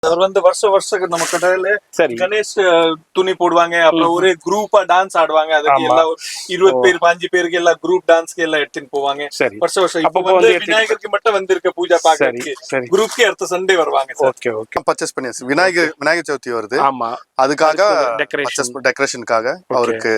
அவர் வந்து வருஷம் நம்ம கடையில சரி கணேஷ் துணி போடுவாங்க. அப்புறம் ஒரே குரூப்பா டான்ஸ் ஆடுவாங்க. அதுக்கு ஆமா. எல்லாம் 20 பேர் 5 பேருக்கு எல்லாம் குரூப் டான்ஸ்க்கு எல்லாம் எடுத்துட்டு போவாங்க. சரி வருஷம் இப்ப அப்பப்போ வந்து வந்து விநாயகருக்கு மட்டும் வந்திருக்க பூஜா சரி பாக்குறதுக்கு சரி குரூப்க்கு அடுத்த சண்டே வருவாங்க சார். ஓகே ஓகே பர்ச்சேஸ் பண்ணியாச்சு. விநாயகர் சதுர்த்தி வருது. ஆமா அதுக்காக டெக்கரேஷன் டெக்கரேஷனுக்காக அவருக்கு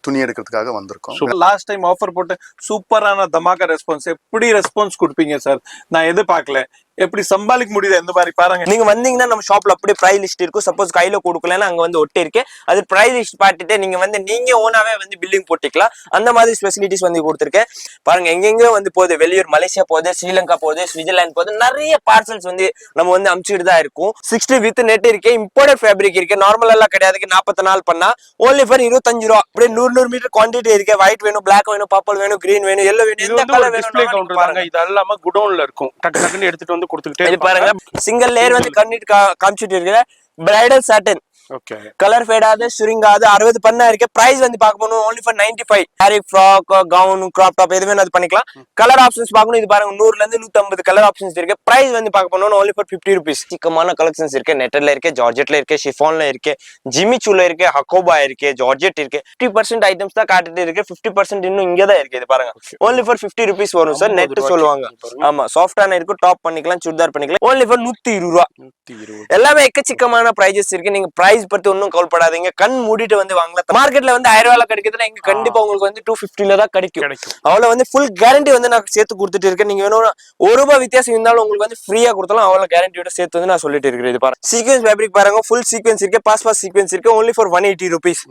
துணி எடுக்கிறதுக்காக வந்திருக்கோம். லாஸ்ட் டைம் ஆஃபர் போட்டு சூப்பரான தமாகா ரெஸ்பான்ஸ். எப்படி ரெஸ்பான்ஸ் கொடுப்பீங்க சார்? நான் எதிர்பார்க்கல. எப்படி சம்பாதிக்க முடியுது இந்த மாதிரி பாருங்க. நீங்க வந்தீங்கன்னா நம்ம ஷாப்ல அப்படியே பிரைஸ் லிஸ்ட் இருக்கும். சப்போஸ் கையில கொடுக்கலன்னா அங்க வந்து ஒட்டி இருக்கு. அது பிரைஸ் லிஸ்ட் பார்த்துட்டு நீங்க வந்து நீங்க ஓனாவே வந்து பில்லிங் போட்டுக்கலாம். அந்த மாதிரி ஃபெசிலிட்டிஸ் வந்து கொடுத்துருக்கேன். பாருங்க எங்கெங்க வந்து போகுது, வெளியூர் மலேசியா போகுது, ஸ்ரீலங்கா போகுது, சுவிட்சர்லாந்து போகுது, நிறைய பார்சல்ஸ் வந்து நம்ம வந்து அனுப்பிச்சுட்டு தான் இருக்கும். 60 வித் நெட் இருக்கு, இம்போர்ட்டட் ஃபேப்ரிக் இருக்கு, நார்மல் எல்லாம் கிடையாது. 40 நாள் பண்ணா ஓன்லி ஃபார் 25 ரூபா. அப்படியே 100 மீட்டர் குவான்டிட்டி இருக்கு. ஒயிட் வேணும், பிளாக் வேணும், பர்பிள் வேணும், கிரீன் வேணும், எல்லோ வேணும், எந்த கலர் டிஸ்ப்ளே வேணும் கவுண்டர் பாருங்க. இது எல்லாமே குடோன்ல இருக்கும். டக்கு டக்குன்னு எடுத்துட்டு வந்து கொடுத்துக்கிட்டே இது பாருங்க சிங்கிள் லேயர் வந்து கண்டிட்டு காமிச்சிட்டு இருக்கு. பிரைடல் சாட்டன் ஓகே கலர் ஃபேடாது சுரிங்காது 60 பண்ணா இருக்கு. பிரைஸ் வந்து பார்க்கணும் only for 95. ஹேரி ஃப்ராக், கவுன், கிராப் டாப் எது வேணும் அது பண்ணிக்கலாம். கலர் ஆப்ஷன்ஸ் பார்க்கணும். இது பாருங்க 100ல இருந்து 150 கலர் ஆப்ஷன்ஸ் இருக்கு. பிரைஸ் வந்து பார்க்கணும் only for 50 rupees. சிக்கமான கலெக்ஷன்ஸ் இருக்கு. நெட்டர்ல இருக்கு, ஜார்ஜெட்ல இருக்கு, ஷிஃபான்ல இருக்கு, ஜிமிச்சூல இருக்கு, ஹக்கோபா இருக்கு, ஜார்ஜெட் இருக்கு. 50% ஐட்டம்ஸ் தான் காட்டிட்டு இருக்கு. 50% இன்னும் இங்க தான் இருக்கு. இது பாருங்க only for 50 rupees வரும் சார். நெட் சொல்லுவாங்க. ஆமா சாஃப்டான இருக்கு. டாப் பண்ணிக்கலாம், சுடிதார் பண்ணிக்கலாம். only for 120 ரூபாய். எல்லாமே எக்கச்சக்கமான பிரைजेस இருக்கு. நீங்க பிரைஸ் பத்தி ஒன்னும் கவலைப்படாதீங்க. கண் மூடிட்டு வந்து வாங்கலாம். மார்க்கெட்ல வந்து 1000 ரூபாய்ல கிடைக்குதுன்னா இங்க கண்டிப்பா உங்களுக்கு வந்து 250ல தான் கிடைக்கும். அவ்வளவு வந்து ஃபுல் கேரண்டி வந்து நான் சேர்த்து கொடுத்துட்டு இருக்கேன். நீங்க வேணும் 1 ரூபாய் வித்தியாசம் இருந்தாலும் உங்களுக்கு வந்து ஃப்ரீயா கொடுத்தாலும் அவ்வளவு கேரண்டியோட சேர்த்து வந்து நான் சொல்லிட்டு இருக்கிறேன். இது பாருங்க சீக்வென்ஸ் ஃபேப்ரிக் பாருங்க. ஃபுல் சீக்வென்ஸ் இருக்கு, பாஸ் சீக்வென்ஸ் இருக்கு. only for 180 rupees.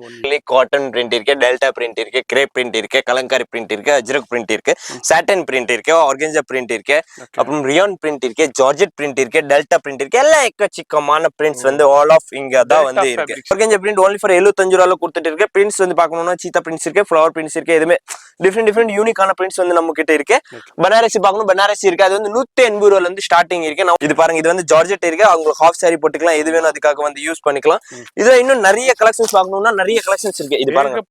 Cotton print இருக்கு, டெல்டா பிரிண்ட் இருக்கு, கிரேப் பிரிண்ட் இருக்கு, கலங்காரி பிரிண்ட் இருக்கு, அஜ்ரக் பிரிண்ட் இருக்கு, சாட்டன் பிரிண்ட் இருக்கு, ஆர்கன்ஜா பிரிண்ட் இருக்கு, அப்புறம் ரியான் பிரிண்ட் இருக்கு, ஜார்ஜெட் பிரிண்ட் இருக்கு, டெல்டா பிரிண்ட் இருக்கு. எல்லாம் எக்கச்சக்கமான பிரிண்ட்ஸ் வந்து ஆல் ஆஃப் இங்க தான் வந்து இருக்கு. ஆர்கன்ஜா பிரிண்ட் only for 75 ரூபாய்ல கொடுத்துட்டு இருக்கு. பிரிண்ட்ஸ் வந்து பார்க்கணும்னா சீதா பிரிண்ட்ஸ் இருக்கு, ஃப்ளவர் பிரிண்ட்ஸ் இருக்கு. எதுமே டிஃபரெண்ட் யூனிக்கான பிரிண்ட்ஸ் வந்து நம்ம கிட்ட இருக்கு. பனாரசி பார்க்கணும், பனாரசி இருக்கு. அது வந்து 180 ரூபாய்ல இருந்து ஸ்டார்டிங் இருக்கு. இது பாருங்க இது வந்து ஜார்ஜெட் இருக்கு. அவங்க ஹாஃப் சாரி போட்டுக்கலாம், எது வேணும் அதுக்காக வந்து யூஸ் பண்ணிக்கலாம். இதுல இன்னும் நிறைய கலெக்ஷன்ஸ் பார்க்கணும்னா நிறைய கலெக்ஷன்ஸ் இருக்கு. இது பாருங்க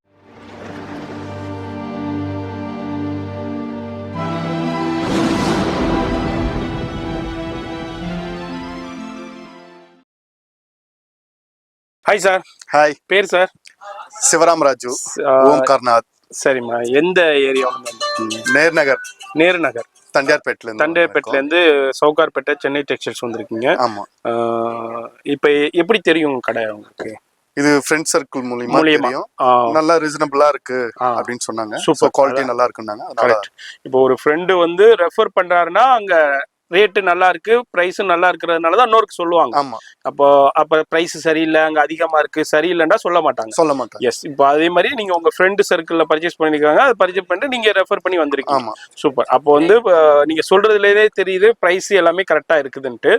ஹாய் சார். ஹாய், பேர் சார்? சிவராம் ராஜு, ஓம்கார்நாத். சரிம்மா, எந்த ஏரியா? நேர்நகர், நேரு நகர், தண்டையார்பேட்ல இருந்து சவுகார்பேட்டை, சென்னை டெக்ஸ்டைல்ஸ் வந்திருக்கீங்க. ஆமா. இப்ப எப்படி தெரியும் கடை உங்களுக்கு? இது ஃப்ரெண்ட் சர்க்கிள் மூலியமா தெரியும். நல்லா ரீசனபிளா இருக்கு அப்படின்னு சொன்னாங்க. சூப்பர் குவாலிட்டி நல்லா இருக்குன்னாங்க. இப்போ ஒரு ஃப்ரெண்டு வந்து ரெஃபர் பண்றாருன்னா அங்க ரேட்டு நல்லா இருக்கு, பிரைஸும் நல்லா இருக்கிறதுனால தான் இன்னொருக்கு சொல்லுவாங்க. ஆமா. அப்ப பிரைஸ் சரியில்லை, அங்க அதிகமா இருக்கு, சரியில்லைன்னா சொல்ல மாட்டாங்க. எஸ், இப்போ அதே மாதிரி நீங்க உங்க ஃப்ரெண்டு சர்க்கிள்ல பர்ச்சேஸ் பண்ணிருக்காங்க, அதை பர்ச்சேஸ் பண்ணிட்டு நீங்க ரெஃபர் பண்ணி வந்திருக்கீங்க. சூப்பர். அப்போ வந்து நீங்க சொல்றதுலேயே தெரியுது பிரைஸ் எல்லாமே கரெக்டா இருக்குதுன்ட்டு.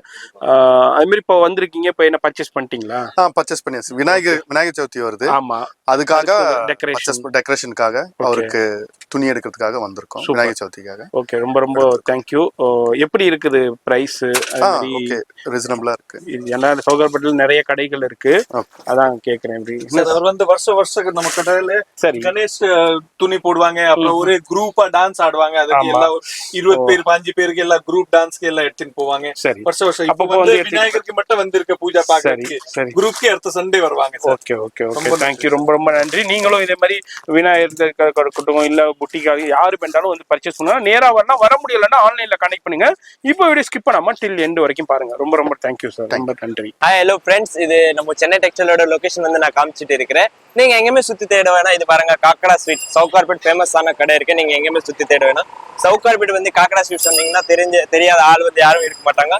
அதே மாதிரி இப்போ வந்திருக்கீங்க, இப்போ என்ன பர்ச்சேஸ் பண்ணிட்டீங்களா? பர்ச்சேஸ் பண்ணியாச்சு. விநாயகர் சதுர்த்தி வருது. ஆமா. அதுக்காக டெக்கரேஷனுக்காக அவருக்கு துணி எடுக்கிறதுக்காக வந்திருக்கோம். விநாயகர் சதுர்த்திக்காக. ஓகே, ரொம்ப ரொம்ப தேங்க்யூ. எப்படி இருக்குது பிரைஸ்? ஓகே, ரீசனபிளா இருக்கு. ஏன்னா சௌகர்பேட்டில் நிறைய கடைகள் இருக்கு, அதான் கேக்குறேன். அவர் வந்து வருஷம் நம்ம கடையில கணேஷ் துணி போடுவாங்க. அப்புறம் ஒரே குரூப்பா டான்ஸ் ஆடுவாங்க. அதுக்கு எல்லாம் 20 பேர் 5 பேருக்கு எல்லாம் குரூப் டான்ஸ்க்கு எல்லாம் எடுத்துட்டு போவாங்க. வருஷம் இப்ப வந்து விநாயகருக்கு மட்டும் வந்திருக்க பூஜா பாக்குறதுக்கு குரூப்க்கு அடுத்த சண்டே வருவாங்க. ஓகே ஓகே ஓகே, தேங்க்யூ, ரொம்ப ரொம்ப நன்றி. நீங்களும் இதே மாதிரி விநாயகர் இருக்கட்டும் இல்ல புட்டிக்காக யாரு வேண்டாலும் வந்து பர்ச்சேஸ் பண்ணா நேரா வரலாம். வர முடியலன்னா ஆன்லைன்ல கனெக்ட் பண்ணுங்க. இப்போ வீடியோ ஸ்கிப் பண்ணாம டில் எண்ட் வரைக்கும் பாருங்க. ரொம்ப ரொம்ப தேங்க்யூ சார், ரொம்ப நன்றி. Hi, hello friends. இது நம்ம சென்னை டெக்ஸ்டைலோட லொகேஷன் வந்து நான் காமிச்சிட்டு இருக்கிறேன். நீங்க எங்கேயுமே சுத்தி தேட வேணாம். இது பாருங்க காக்கடா ஸ்வீட், சவுகார்பேட் ஃபேமஸான கடை இருக்கு. நீங்க எங்கேயுமே சுத்தி தேட வேணாம். சவுகார்பேட் வந்து காக்கடா ஸ்வீட் சொன்னீங்கன்னா தெரியாத ஆள் வந்து யாரும் இருக்க மாட்டாங்க.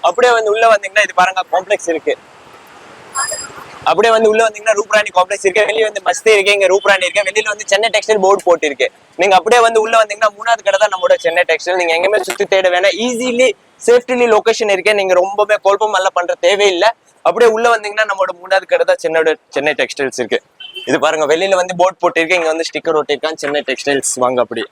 அப்படியே வந்து உள்ள வந்தீங்கன்னா இது பாருங்க காம்ப்ளெக்ஸ் இருக்கு. அப்படியே வந்து உள்ள வந்தீங்கன்னா ரூப்ராணி காம்ப்ளெக்ஸ் இருக்கு. வெளியே வந்து மஸ்தி இருக்கு, இங்க ரூப்ராணி இருக்கு. வெளியில வந்து சென்னை டெக்ஸ்டைல் போர்டு போட்டு இருக்கு. நீங்க அப்படியே வந்து உள்ள வந்தீங்கன்னா 3வது கடை தான் நம்மளோட சென்னை டெக்ஸ்டைல். நீங்க எங்கேயுமே சுத்தி தேட வேணாம். ஈஸிலி சேஃப்டிலி லொகேஷன் இருக்கு. நீங்க ரொம்பவே குழப்பம் எல்லாம் பண்ற தேவையில்லை. அப்படியே உள்ள வந்தீங்கன்னா நம்மளோட 3வது கடை தான் சென்னை டெக்ஸ்டைல்ஸ் இருக்கு. இது பாருங்க வெளியில வந்து போர்டு போட்டு இருக்கு, இங்க வந்து ஸ்டிக்கர் ஒட்டிருக்கான் சென்னை டெக்ஸ்டைல்ஸ். வாங்க அப்படி.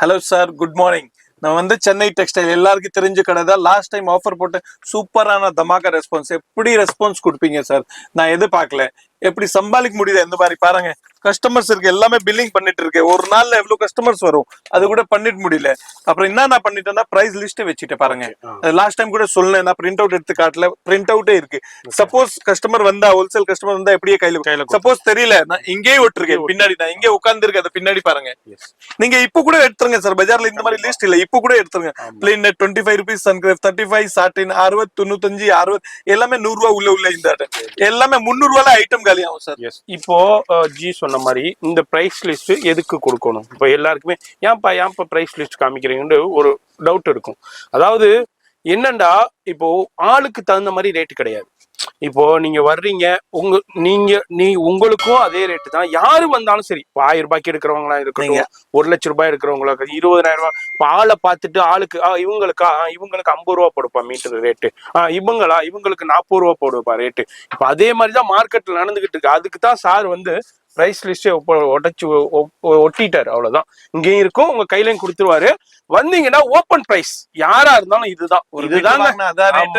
Hello sir, good morning. நான் வந்து சென்னை டெக்ஸ்டைல் எல்லாருக்கும் தெரிஞ்ச கடை தான். லாஸ்ட் டைம் ஆஃபர் போட்டு சூப்பரான தமாகா ரெஸ்பான்ஸ். எப்படி ரெஸ்பான்ஸ் கொடுப்பீங்க சார்? நான் எதிர்பார்க்கல. எப்படி சம்பாதிக்க முடியுது இந்த மாதிரி பாருங்க. கஸ்டமர்ஸ் இருக்கு, எல்லாமே பில்லிங் பண்ணிட்டு இருக்கு. ஒரு நாள்ல எவ்வளவு கஸ்டமர்ஸ் வரும் அது கூட பண்ணிட்டு முடியல. அப்புறம் என்ன நான் பண்ணிட்டேன்னா பிரைஸ் லிஸ்ட் வச்சுட்டு பாருங்க. லாஸ்ட் டைம் கூட சொன்னேன், நான் பிரிண்ட் அவுட் எடுத்து காட்டல, பிரிண்ட் அவுட்டே இருக்கு. சப்போஸ் கஸ்டமர் வந்தா, ஹோல்சேல் கஸ்டமர் வந்தா எப்படியே கையில சப்போஸ் தெரியல, நான் இங்கே விட்டுருக்கேன் பின்னாடி, நான் இங்கே உட்கார்ந்து இருக்கேன், பின்னாடி பாருங்க. நீங்க இப்ப கூட எடுத்துருங்க சார், பஜார்ல இந்த மாதிரி லிஸ்ட் இல்ல, இப்ப கூட எடுத்துருங்க. பிளேன் நெட் 25 rupees, சன்கிராஃப்ட் 35, சாட்டின் 60, 95, 60 எல்லாமே 100 ரூபா உள்ள இந்த எல்லாமே 300 ரூபாய் ஐட்டம் காலி ஆகும் சார். இப்போ ஜி சொன்ன மாதிரி இந்த பிரைஸ் லிஸ்ட் எதுக்கு கொடுக்கணும்? இப்போ எல்லாருக்குமே ஏன்ப்பா பிரைஸ் லிஸ்ட் காமிக்கிறீங்கன்னு ஒரு டவுட் இருக்கும். அதாவது என்னண்டா, இப்போ ஆளுக்கு தகுந்த மாதிரி ரேட்டு கிடையாது. இப்போ நீங்க வர்றீங்க, உங்களுக்கும் அதே ரேட்டு தான். யாரு வந்தாலும் சரி, இப்போ 1000 ரூபாய்க்கு எடுக்கிறவங்களா இருக்கட்டும், 1 லட்சம் ரூபாய் எடுக்கிறவங்களா, 20,000 ரூபாய். இப்போ ஆளை பார்த்துட்டு ஆளுக்கு இவங்களுக்கு 50 ரூபா போடுப்பா மீட்டர் ரேட்டு, இவங்களுக்கு 40 ரூபா போடுப்பா ரேட்டு. இப்போ அதே மாதிரிதான் மார்க்கெட்ல நடந்துகிட்டு இருக்கு. அதுக்கு தான் சார் வந்து பிரைஸ் லிஸ்டே ஒட்டிட்டாரு, அவ்வளவுதான். இங்கேயும் இருக்கும், உங்க கையிலையும் கொடுத்துருவாரு. வந்தீங்கன்னா ஓப்பன் பிரைஸ், யாரா இருந்தாலும் இதுதான். இதுதான்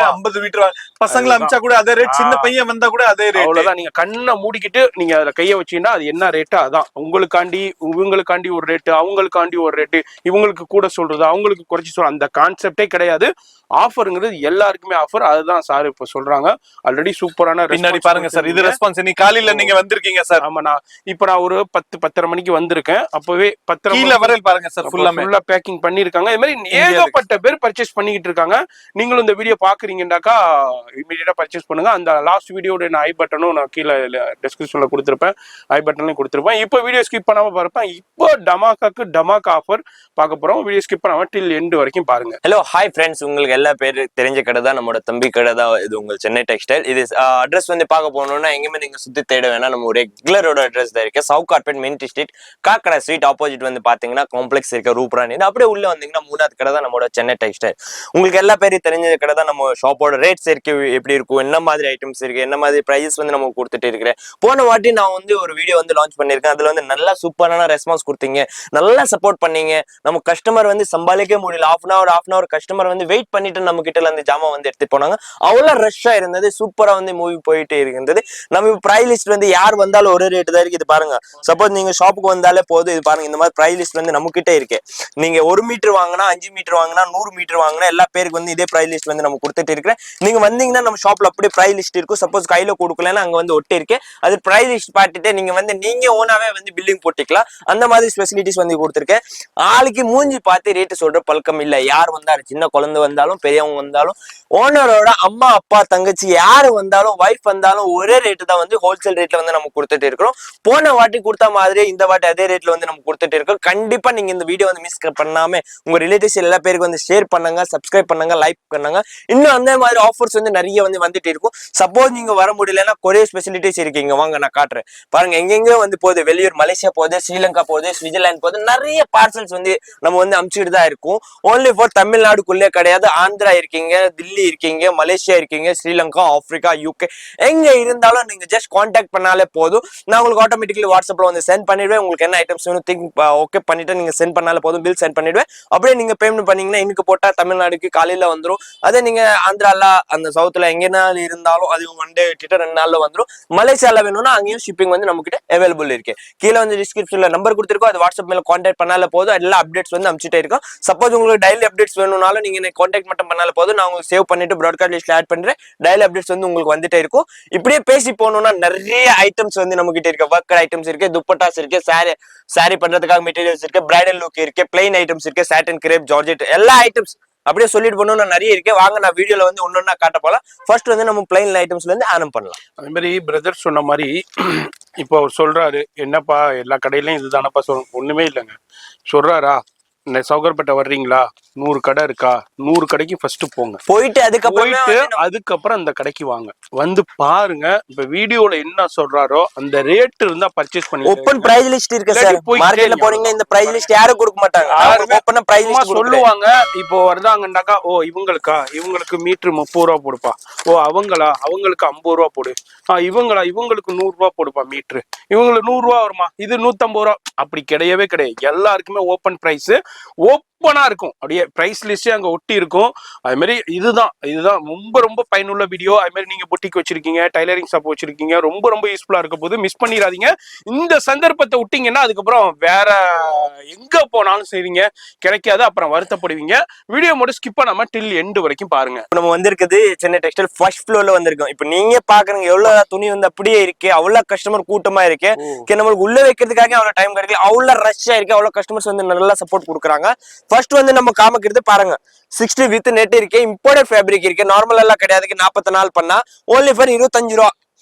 50 மீட்டர் பசங்களை அமிச்சா கூட அதே ரேட், சின்ன பையன் வந்தா கூட அதே ரேட். அவ்வளவுதான். நீங்க கண்ணை மூடிக்கிட்டு நீங்க அதுல கைய வச்சீங்கன்னா அது என்ன ரேட்டோ அதான். உங்களுக்காண்டி இவங்களுக்காண்டி ஒரு ரேட்டு, அவங்களுக்காண்டி ஒரு ரேட்டு, இவங்களுக்கு கூட சொல்றது, அவங்களுக்கு குறைச்சி சொல்ற அந்த கான்செப்டே கிடையாது. ஆஃபருங்கிறது எல்லாருக்குமே ஆஃபர். அதுதான் சார் இப்ப சொல்றாங்க. ஆல்ரெடி சூப்பரான பின்னாடி பாருங்க சார், இது ரெஸ்பான்ஸ். நீ காலையில நீங்க வந்திருக்கீங்க சார். ஆமா, நான் ஒரு 10-10:30 மணிக்கு வந்திருக்கேன். அப்பவே 10 கீழ வரையில் பாருங்க சார், ஃபுல்லா பேக்கிங் பண்ணிருக்காங்க. இது மாதிரி ஏகப்பட்ட பேர் பர்ச்சேஸ் பண்ணிக்கிட்டு இருக்காங்க. நீங்களும் இந்த வீடியோ பாக்குறீங்கன்னாக்கா இமீடியட்டா பர்ச்சேஸ் பண்ணுங்க. அந்த லாஸ்ட் வீடியோட ஐ பட்டனும் நான் கீழே டிஸ்கிரிப்ஷன்ல கொடுத்துருப்பேன், ஐ பட்டன்லயும் கொடுத்துருப்பேன். இப்போ வீடியோ ஸ்கிப் பண்ணாம பார்ப்பேன். இப்போ டமாக்கா ஆஃபர் பார்க்க போறோம். வீடியோ ஸ்கிப் பண்ணாம டில் எண்ட் வரைக்கும் பாருங்க. Hello, hi friends. உங்களுக்கு எல்லா பேர் தெரிஞ்ச கடை தான், நம்மளோட தம்பி கடை தான் இது, உங்க சென்னை டெக்ஸ்டைல். இது அட்ரஸ் வந்து பார்க்க போனோம்னா எங்கேயுமே நீங்க சுத்தி தேட வேணாம், நம்ம ரெகுலரோட அட்ரஸ் தான் இருக்கு. South carpet main street, Kakkadai street opposite வந்து பாத்தீங்கன்னா காம்ப்ளெக்ஸ் இருக்க ரூப்ரான். இது அப்படியே உள்ள வந்தீங்கன்னா 3வது கடை தான் நம்மளோட சென்னை டெக்ஸ்டைல். உங்களுக்கு எல்லா பேரும் தெரிஞ்ச கடை தான். நம்ம ஷாப்போட ரேட்ஸ் இருக்கு, எப்படி இருக்கும், என்ன மாதிரி ஐட்டம்ஸ் இருக்கு, என்ன மாதிரி பிரைஸ் வந்து நம்ம கொடுத்துட்டு இருக்கிறேன். போன வாட்டி நான் வந்து ஒரு வீடியோ வந்து லான்ச் பண்ணிருக்கேன். அதுல வந்து நல்லா சூப்பரான ரெஸ்பான்ஸ் கொடுத்தீங்க, நல்லா சப்போர்ட் பண்ணீங்க. நம்ம கஸ்டமர் வந்து சம்பாதிக்கவே முடியல. ஹாஃப் அன் அவர் கஸ்டமர் வந்து வெயிட் பண்ணிட்டு நம்ம கிட்ட அந்த ஜாமான் வந்து எடுத்து போனாங்க. அவ்வளவு ரஷ்ஷா இருந்தது, சூப்பரா வந்து மூவி போயிட்டே இருந்தது. நம்ம பிரைஸ் லிஸ்ட் வந்து யார் வந்தாலும் ஒரே ரேட் தான் இருக்கு. இது பாருங்க, சப்போஸ் நீங்க ஷாப்புக்கு வந்தாலே போதும். இது பாருங்க, இந்த மாதிரி பிரைஸ் லிஸ்ட் வந்து நம்ம கிட்ட இருக்கு. நீங்க 1 மீட்டர் வாங்கினா, 5 மீட்டர் வாங்கினா, 100 மீட்டர் வாங்கினா எல்லா பேருக்கு வந்து இதே பிரைஸ் லிஸ்ட் வந்து நம்ம கொடுத்துட்டு இருக்கிறேன். நீங்க வந்தீங்கன்னா நம்ம ஷாப்ல அப்படியே பிரைஸ் லிஸ்ட் இருக்கும். சப்போஸ் கையில கொடுக்கலன்னா அங்க வந்து ஒட்டி இருக்கு. அது பிரைஸ் லிஸ்ட் பார்த்துட்டு நீங்க ஓனாவே வந்து பில்லிங் போட்டுக்கலாம். அந்த மாதிரி ஸ்பெசிலிட்டிஸ் வந்து கொடுத்துருக்கேன். ஆளுக்கு மூஞ்சி பார்த்து ரேட்டு சொல்ற பழக்கம் இல்ல. யார் வந்தாலும், சின்ன குழந்தை வந்தாலும், பெரியவங்க வந்தாலும், ஓனரோட அம்மா அப்பா தங்கச்சி யாரு வந்தாலும், வைஃப் வந்தாலும் ஒரே ரேட்டு தான் வந்து ஹோல்சேல் ரேட்ல வந்து நம்ம கொடுத்துட்டு இருக்கிறோம். போன வாட்டி கொடுத்த மாதிரி இந்த வாட்டி அதே ரேட்ல வந்து நம்ம கொடுத்துட்டு இருக்கோம். கண்டிப்பா நீங்க இந்த வீடியோ வந்து மிஸ் பண்ணாம உங்க ரிலேட்டிவ்ஸ் எல்லா பேருக்கு வந்து ஷேர் பண்ணுங்க, சப்ஸ்கிரைப் பண்ணுங்க, லைக் பண்ணுங்க. இன்னும் அந்த மாதிரி ஆஃபர்ஸ் வந்து நிறைய வந்து வந்துட்டு இருக்கும். சப்போஸ் நீங்க வர முடியலன்னா கொரியர் ஸ்பெசிலிட்டிஸ் இருக்கீங்க, வாங்க நான் காட்டுறேன். பாருங்க, எங்கெங்க வந்து போகுது, வெளியூர் மலேசியா போகுது, ஸ்ரீலங்கா போகுது, சுவிட்சர்லாந்து போகுது, நிறைய பார்சல்ஸ் வந்து நம்ம வந்து அனுப்பிச்சுட்டு தான் இருக்கும். ஓன்லி ஃபார் தமிழ்நாடுக்குள்ளே கிடையாது. ஆந்திரா இருக்கீங்க, தில்லி இருக்கீங்க, மலேசியா இருக்கீங்க, ஸ்ரீலங்கா, ஆப்பிரிக்கா, யூகே, எங்க இருந்தாலும் நீங்க ஜஸ்ட் கான்டாக்ட் பண்ணாலே போதும். நான் உங்களுக்கு ஆட்டோமேட்டிக்கலி வாட்ஸ்அப்ல வந்து சென்ட் பண்ணிடுவேன். உங்களுக்கு என்ன ஐட்டம்ஸ் வேணும் திங்க் ஓகே பண்ணிட்டு நீங்க சென்ட் பண்ணாலே போதும், பில் சென்ட் பண்ணிடுவேன். அப்படியே நீங்க பேமெண்ட் பண்ணீங்கன்னா இன்னைக்கு போட்டா தமிழ்நாடுக்கு காலையில வந்துடும். அதே நீங்க ஆந்திரால அந்த சவுத்துல எங்கன்னா இருந்தாலும் அது 1 டே கிட்ட 2 நாள்ல வந்துடும். மலேசியால வேணும்னா அங்கேயும் ஷிப்பிங் வந்து நம்ம கிட்ட அவைலபிள் இருக்கு. கீழே வந்து டிஸ்கிரிப்ஷன்ல நம்பர் கொடுத்துருக்கோம், அது வாட்ஸ்அப் மேல கான்டாக்ட் பண்ணாலே போதும். எல்லா அப்டேட்ஸ் வந்து அனுப்பிச்சுட்டே இருக்கும். சப்போஸ் உங்களுக்கு டெய்லி அப்டேட்ஸ் வேணும்னாலும் நீங்க எனக்கு கான்டாக்ட் மட்டும் பண்ணாலே போதும். நான் உங்களுக்கு சேவ் பண்ணிட்டு ப்ராட்காஸ்ட் லிஸ்ட்ல ஆட் பண்றேன். டெய்லி அப்டேட்ஸ் வந்து உங்களுக்கு வந்துட்டே இருக்கும். இப்படியே பேசி போகணும்னா நிறைய ஐட்டம்ஸ் வந்து நம்ம கிட்ட இருக்கு. ஒர்க் ஐட்டம்ஸ் இருக்கு, துப்பட்டாஸ் இருக்கு, சாரி பண்றதுக்காக மெட்டீரியல்ஸ் இருக்கு, பிரைடல் லுக் இருக்கு, பிளைன் ஐட்டம்ஸ் இருக்கு, சாட்டன் கிரேப், ஜார்ஜெட், எல்லா ஐட்டம்ஸ் அப்படியே சொல்லிட்டு போனோம்னா நிறைய இருக்கு. வாங்க நான் வீடியோல வந்து ஒன்னொன்னா காட்ட போலாம். ஃபர்ஸ்ட் வந்து நம்ம பிளைன் ஐட்டம்ஸ்ல இருந்து ஆரம்பம் பண்ணலாம். அதே மாதிரி பிரதர் சொன்ன மாதிரி இப்போ அவர் சொல்றாரு, என்னப்பா எல்லா கடையிலயும் இதுதானப்பா ஒண்ணுமே இல்லைங்க சொல்றாரா. சவுகர்பேட்டை வர்றீங்களா, 100 கடை இருக்கா, 100 கடைக்கு ஃபர்ஸ்ட் போங்க, போயிட்டு அதுக்கப்புறம் அந்த கடைக்கு வாங்க, வந்து பாருங்க. இப்ப வீடியோல என்ன சொல்றாரோ அந்த ரேட் இருந்தா பர்ச்சேஸ் பண்ணி ஓபன் பிரைஸ் லிஸ்ட் இருக்கு சார். மார்க்கெட்ல போறீங்க இந்த பிரைஸ் லிஸ்ட் யாரும் கொடுக்க மாட்டாங்க. ஓபன் பிரைஸ் லிஸ்ட் சொல்லுவாங்க. இப்போ வருதாங்கண்டாக்கா, ஓ இவங்களுக்கு மீட்டர் 30 ரூபா போடுப்பா, ஓ அவங்களுக்கு 50 ரூபா போடு, இவங்களுக்கு 100 ரூபா போடுப்பா மீட்டர், இவங்களுக்கு 100 ரூபா வருமா, இது 150 ரூபா. அப்படி கிடையவே கிடையாது. எல்லாருக்குமே ஓபன் பிரைஸ். ஓப்பனா இருக்கும், அப்படியே பிரைஸ் லிஸ்டே அங்க ஒட்டி இருக்கும். அது மாதிரி இதுதான் ரொம்ப ரொம்ப பயனுள்ள வீடியோ. அது மாதிரி நீங்க பொட்டிக் வச்சிருக்கீங்க, டைலரிங் ஷாப் வச்சிருக்கீங்க, ரொம்ப ரொம்ப யூஸ்ஃபுல்லா இருக்க போது மிஸ் பண்ணிடாதீங்க. இந்த சந்தர்ப்பத்தை விட்டீங்கன்னா அதுக்கப்புறம் வேற எங்க போனாலும் செய்வீங்க கிடைக்காது, அப்புறம் வருத்தப்படுவீங்க. வீடியோ மட்டும் ஸ்கிப் பண்ணாம டில் எண்டு வரைக்கும் பாருங்க. நம்ம வந்திருக்குது சென்னை டெக்ஸ்டைல் ஃபர்ஸ்ட் ஃப்ளோர்ல வந்திருக்கோம். இப்போ நீங்க பாக்குறீங்க எவ்வளவு துணி வந்து அப்படியே இருக்கு, அவ்வளவு கஸ்டமர் கூட்டமா இருக்கு. நம்மளுக்கு உள்ள வைக்கிறதுக்காக அவ்வளவு டைம் கிடைக்கல, அவ்வளவு ரஷ்ஷா இருக்கு, அவ்வளவு கஸ்டமர்ஸ் வந்து நல்லா சப்போர்ட் கொடுக்குறாங்க. ஃபர்ஸ்ட் வந்து நம்ம காமிக்கிறது பாருங்க 60 வித் நெட் இருக்கு, இம்போர்ட்டட் ஃபேப்ரிக் இருக்கு, நார்மல் எல்லாம் கிடையாது. 44 பண்ணா ஓன்லி ஃபார் 25 ரூபா.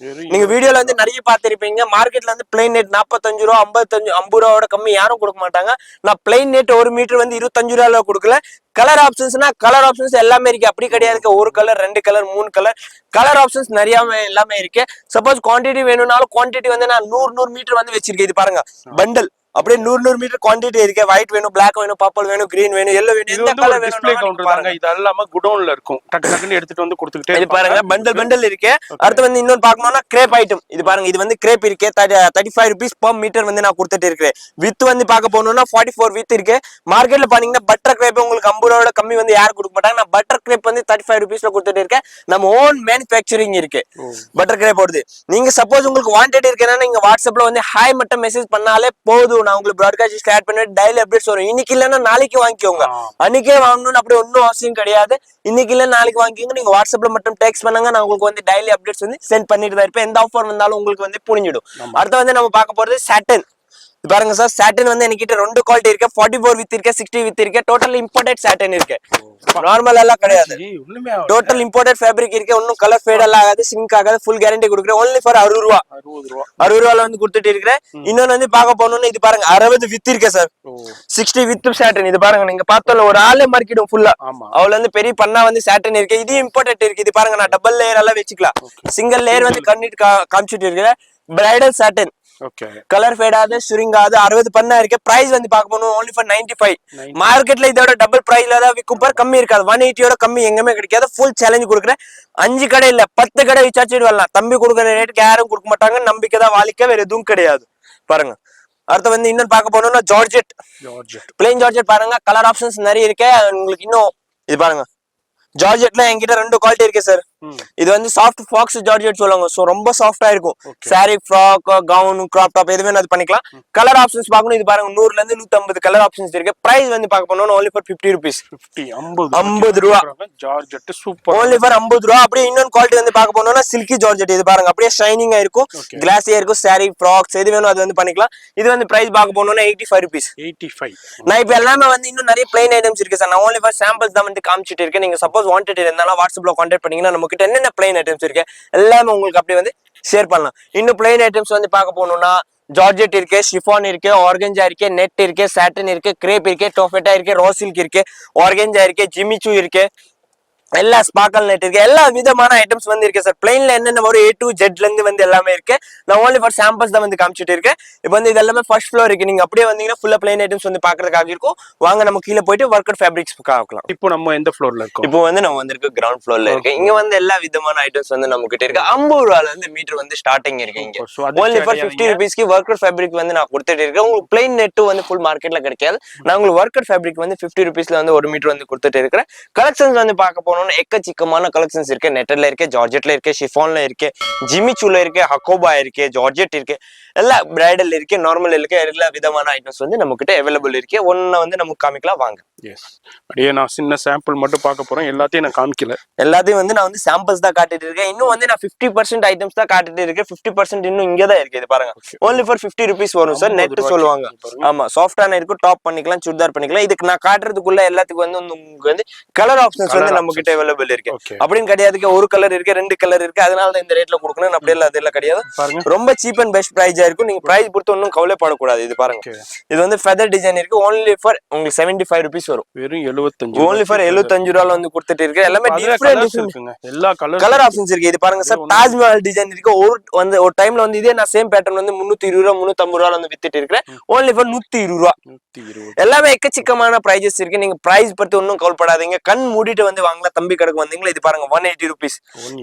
நீங்க வீடியோல வந்து நிறைய பாத்திருப்பீங்க, மார்க்கெட்ல வந்து பிளைன் நெட் 45 ரூபா 50 ரூபாவோட கம்மி யாரும் கொடுக்க மாட்டாங்க. நான் பிளைன் நெட் 1 மீட்டர் வந்து 25 ரூபாய் கொடுக்கல. கலர் ஆப்ஷன்ஸ்னா கலர் ஆப்ஷன்ஸ் எல்லாமே இருக்கு, அப்படி கிடையாது ஒரு colour 2 colour 3 colour colour options நிறைய எல்லாமே இருக்கு. சப்போஸ் குவான்டிட்டி வேணும்னாலும் குவான்டிட்டி வந்து நான் 100 மீட்டர் வந்து வச்சிருக்கேன். இது பாருங்க பண்டல் அப்படியே 100 மீட்டர் குவான்டிட்டி இருக்கு. ஒயிட் வேணும், பிளாக் வேணும், பர்பிள் வேணும், கிரீன் வேணும், எல்லோ வேணும், எந்த கலர் வேணும். இது எல்லாமே குடோன்ல இருக்கும், டக்கு டக்குன்னு எடுத்துட்டு வந்து கொடுத்துக்கிட்டே. இது பாருங்க பண்டல் இருக்கு. அடுத்து வந்து இன்னொன்று பார்க்கணும்னா கிரேப் ஐட்டம். இது பாருங்க, இது வந்து கிரேப் இருக்கு, 35 rupees per மீட்டர் வந்து நான் கொடுத்துட்டு இருக்கேன். வித் வந்து பார்க்க போனோம்னா 44 வித் இருக்கு. மார்க்கெட்ல பாத்தீங்கன்னா பட்டர் கிரேப் உங்களுக்கு 50 ரூபாயோட கம்மி வந்து யாரும் கொடுக்க மாட்டாங்க. நான் பட்டர் கிரேப் வந்து 35 rupeesல கொடுத்துட்டு இருக்கேன். நம்ம ஓன் மேனுஃபேக்சரிங் இருக்கு பட்டர் கிரேப் ஓடுது. நீங்க சப்போஸ் உங்களுக்கு வாண்டட் இருக்குன்னா நீங்க வாட்ஸ்அப்ல வந்து ஹாய் மட்டும் மெசேஜ் பண்ணாலே போதும், நான் உங்களுக்கு ப்ராட்காஸ்ட் ஆட் பண்ணி டெய்லி அப்டேட்ஸ் வரும். இன்னைக்கு இல்லைன்னா நாளைக்கு வாங்கிக்கோங்க, அன்னைக்கே வாங்கணும்னு அப்படி ஒன்றும் அவசியம் கிடையாது. இன்னைக்கு இல்ல நாளைக்கு வாங்கிக்கோங்க, நீங்க வாட்ஸ்அப்ல மட்டும் டெக்ஸ்ட் பண்ணுங்க, நான் உங்களுக்கு வந்து டெய்லி அப்டேட்ஸ் வந்து சென்ட் பண்ணிட்டு தான் இருப்பேன். எந்த ஆஃபர் வந்தாலும் உங்களுக்கு வந்து புரிஞ்சிடும். அடுத்து வந்து நம்ம பார்க்க போறது சாட்டன். பாருங்க சார், சாட்டன் வந்து என்கிட்ட 2 குவாலிட்டி இருக்கு, 44 வித் இருக்கு, 60 வித் இருக்கு. டோட்டல் இம்போர்ட்டட் சாட்டன் இருக்கு, நார்மல் எல்லாம் கிடையாது. டோட்டல் இம்போர்ட்டட் ஃபேப்ரிக் இருக்கு. ஒன்னும் கலர் ஃபேட் எல்லாம் ஆகாது, சிங்க் ஆகாது, ஃபுல் கேரண்டி கொடுக்குறேன். ஒன்லி ஃபார் 60 ரூபா 60 ரூபால வந்து கொடுத்துட்டு இருக்கிறேன். இன்னொன்னு வந்து பார்க்க போனோம்னு இது பாருங்க 60 வித் இருக்கு சார், 60 வித் சாட்டன். இது பாருங்க, நீங்க பார்த்தால ஒரு ஆளே மார்க்கெட்டும் ஃபுல்லா அவள வந்து பெரிய பண்ணா வந்து சாட்டன் இருக்கு. இது இம்போர்ட்டட் இருக்கு. இது பாருங்க, நான் டபுள் லேயர் எல்லாம் வச்சுக்கலாம், சிங்கிள் லேயர் வந்து கண்ணிட்டு காமிச்சிட்டு இருக்கிறேன். பிரைடல் சாட்டன், கலர் ஃபேடாது, சுருங்காது, 60 பண்ணா இருக்கு. பிரைஸ் வந்து பார்க்க போனோம் only for 95. மார்க்கெட்ல இதோட டபுள் பிரைஸ்ல தான் விற்கும், கம்மி இருக்காது. 180யோட கம்மி எங்கமே கிடைக்காது. ஃபுல் சேலஞ்ச் கொடுக்குறேன். 5 கடை இல்ல 10 கடை விசாரிச்சுட்டு வரலாம். தம்பி கொடுக்குற ரேட்டுக்கு யாரும் கொடுக்க மாட்டாங்க, நம்பிக்கை தான் வாழ்க்கை, வேற எதுவும் கிடையாது. பாருங்க, அடுத்து வந்து இன்னும் பார்க்க போனோம்னா ஜார்ஜெட், பிளைன் ஜார்ஜெட் பாருங்க. கலர் ஆப்ஷன்ஸ் நிறைய இருக்கு உங்களுக்கு. இன்னும் இது பாருங்க, ஜார்ஜெட்ல என்கிட்ட 2 குவாலிட்டி இருக்கு சார். இது வந்து சாஃப்ட் ஃபாக்ஸ் ஜார்ஜெட் சொல்லுவாங்க. சோ ரொம்ப சாஃப்டா இருக்கும். Sorry, frock, gown, crop top எதுவுமே அது பண்ணிக்கலாம். கலர் ஆப்ஷன்ஸ் பார்க்கணும். இது பாருங்க 100ல இருந்து 150 கலர் ஆப்ஷன்ஸ் இருக்கு. பிரைஸ் வந்து பார்க்க போனோம்னா only for 50 rupees, 50 ரூபா. ஜார்ஜெட் சூப்பர், only for 50 ரூபா. அப்படியே இன்னொரு குவாலிட்டி வந்து பார்க்க போனோம்னா சில்கி ஜார்ஜெட். இது பாருங்க, அப்படியே ஷைனிங்கா இருக்கும், கிளாஸியா இருக்கும். சாரி, ஃப்ராக்ஸ் எது வேணும் அது வந்து பண்ணிக்கலாம். இது வந்து பிரைஸ் பார்க்க போனோம்னா 85 rupees. 85. நான் இப்ப எல்லாமே வந்து இன்னும் நிறைய பிளைன் ஐட்டம்ஸ் இருக்கு சார். நான் only for samples தான் வந்து காமிச்சிட்டு இருக்கேன். நீங்க சப்போஸ் வாண்டட் இருந்தாலும் வாட்ஸ்அப்ல கான்டாக்ட் பண்ணீங்கன்னா நம்ம கிட்ட என்னென்ன பிளைன் ஐட்டம்ஸ் இருக்கு எல்லாமே உங்களுக்கு அப்படியே வந்து ஷேர் பண்ணலாம். இன்னும் பிளைன் ஐட்டம்ஸ் வந்து பார்க்க போனோம்னா ஜார்ஜெட் இருக்கு, ஷிஃபான் இருக்கு, ஆர்கன்ஜா இருக்கு, நெட் இருக்கு, சாட்டன் இருக்கு, கிரேப் இருக்கு, டோஃபெட்டா இருக்கு, ரோ சில்க் இருக்கு, ஆர்கன்ஜா இருக்கு, ஜிமிச்சூ இருக்கு, எல்லா ஸ்பார்க்கல் நெட் இருக்கு. எல்லா விதமான ஐட்டம்ஸ் வந்து இருக்கு சார். பிளைன்ல என்னென்ன வரும் A to Z ல இருந்து வந்து எல்லாமே இருக்கு. நான் only for samples தான் வந்து காமிச்சிட்டு இருக்கேன். இப்போ வந்து இது எல்லாமே ஃபர்ஸ்ட் ஃப்ளோர் இருக்கு. நீங்க அப்படியே வந்தீங்கன்னா ஃபுல்லா பிளைன் ஐட்டம்ஸ் வந்து பாக்குறதுக்காக இருக்கும். வாங்க நம்ம கீழே போயிட்டு ஒர்க்கட் ஃபேப்ரிக்ஸ் பார்க்கலாம். இப்போ நம்ம எந்த ஃப்ளோர்ல இருக்கோம்? இப்போ வந்து நம்ம வந்திருக்கு கிரவுண்ட் ஃப்ளோர்ல இருக்கு. இங்க வந்து எல்லா விதமான ஐட்டம்ஸ் வந்து நம்ம கிட்ட இருக்கு. 50 ரூபாயில இருந்து மீட்டர் வந்து ஸ்டார்டிங் இருக்கு. இங்க only for 50 rupeesக்கு ஒர்க்கட் ஃபேப்ரிக் வந்து நான் கொடுத்துட்டு இருக்கேன். உங்களுக்கு பிளைன் நெட் வந்து ஃபுல் மார்க்கெட்ல கிடைக்காது. நான் உங்களுக்கு ஒர்க்கட் ஃபேப்ரிக் வந்து 50 rupeesல வந்து 1 மீட்டர் வந்து கொடுத்துட்டு இருக்கிறேன். கலெக்ஷன்ஸ் வந்து பார்க்க போனோம்னா எக்கச்சக்கமான கலெக்ஷன்ஸ் இருக்கு. நெட்டர்ல இருக்கு, ஜார்ஜெட்ல இருக்கு, ஷிஃபான்ல இருக்கு, ஜிமிச்சூல இருக்கு, ஹக்கோபா இருக்கு, ஜார்ஜெட் இருக்கு, எல்லா பிரைடல் இருக்கு, நார்மல் இருக்கு. எல்லா விதமான ஐட்டம்ஸ் வந்து நம்ம கிட்ட அவைலபிள் இருக்கு. ஒன்னு வந்து நமக்கு காமிக்கலாம் வாங்க. எஸ், அப்படியே நான் சின்ன சாம்பிள் மட்டும் பார்க்க போறேன். எல்லாத்தையும் நான் காமிக்கல, எல்லாத்தையும் வந்து நான் வந்து சாம்பிள்ஸ் தான் காட்டிட்டு இருக்கேன். இன்னும் வந்து நான் 50% ஐட்டம்ஸ் தான் காட்டிட்டு இருக்கேன். 50% இன்னும் இங்க தான் இருக்கு. இது பாருங்க, only for 50 rupees வரும் சார். நெட் சொல்லுவாங்க. ஆமா, சாஃப்டான இருக்கும், டாப் பண்ணிக்கலாம், சுடிதார் பண்ணிக்கலாம். இதுக்கு நான் காட்டுறதுக்குள்ள எல்லாத்துக்கும் வந்து உங்களுக்கு வந்து கலர் ஆப்ஷன்ஸ் வந்து நம்ம கிட்ட அவைலபிள் இருக்கு. அப்படின்னு கிடையாது, ஒரு கலர் இருக்கு, 2 கலர் இருக்கு, அதனால தான் இந்த ரேட்ல கொடுக்கணும் அப்படி இல்ல. அதெல்லாம் கிடையாது, ரொம்ப சீப் அண்ட் பெஸ்ட் பிரைஸா இருக்கும். நீங்க பிரைஸ் பொறுத்து ஒன்னும் கவலைப்படக்கூடாது. இது பாருங்க, இது வந்து ஃபெதர் டிசைன் இருக்கு. only for உங்களுக்கு 75 rupees வரும். வெறும் 75, only for 75 ரூபாயில வந்து கொடுத்துட்டு இருக்கு. எல்லாமே டிஃபரெண்ட் எல்லா கலர் ஆப்ஷன்ஸ் இருக்கு. இது பாருங்க சார், தாஜ்மஹால் டிசைன் இருக்கு. ஒரு டைம்ல வந்து இதே நான் சேம் பேட்டர்ன் வந்து 320 ரூபா 350 ரூபால வந்து வித்துட்டு இருக்கேன். only for 120 ரூபா. எல்லாமே எக்கச்சக்கமான பிரைஸஸ் இருக்கு. நீங்க பிரைஸ் பத்தி ஒன்னும் கவலைப்படாதீங்க. கண் மூடிட்டு வந்து வாங்கலாம். தம்பி கடைக்கு வந்தீங்களா, இது பாருங்க 180 rupees.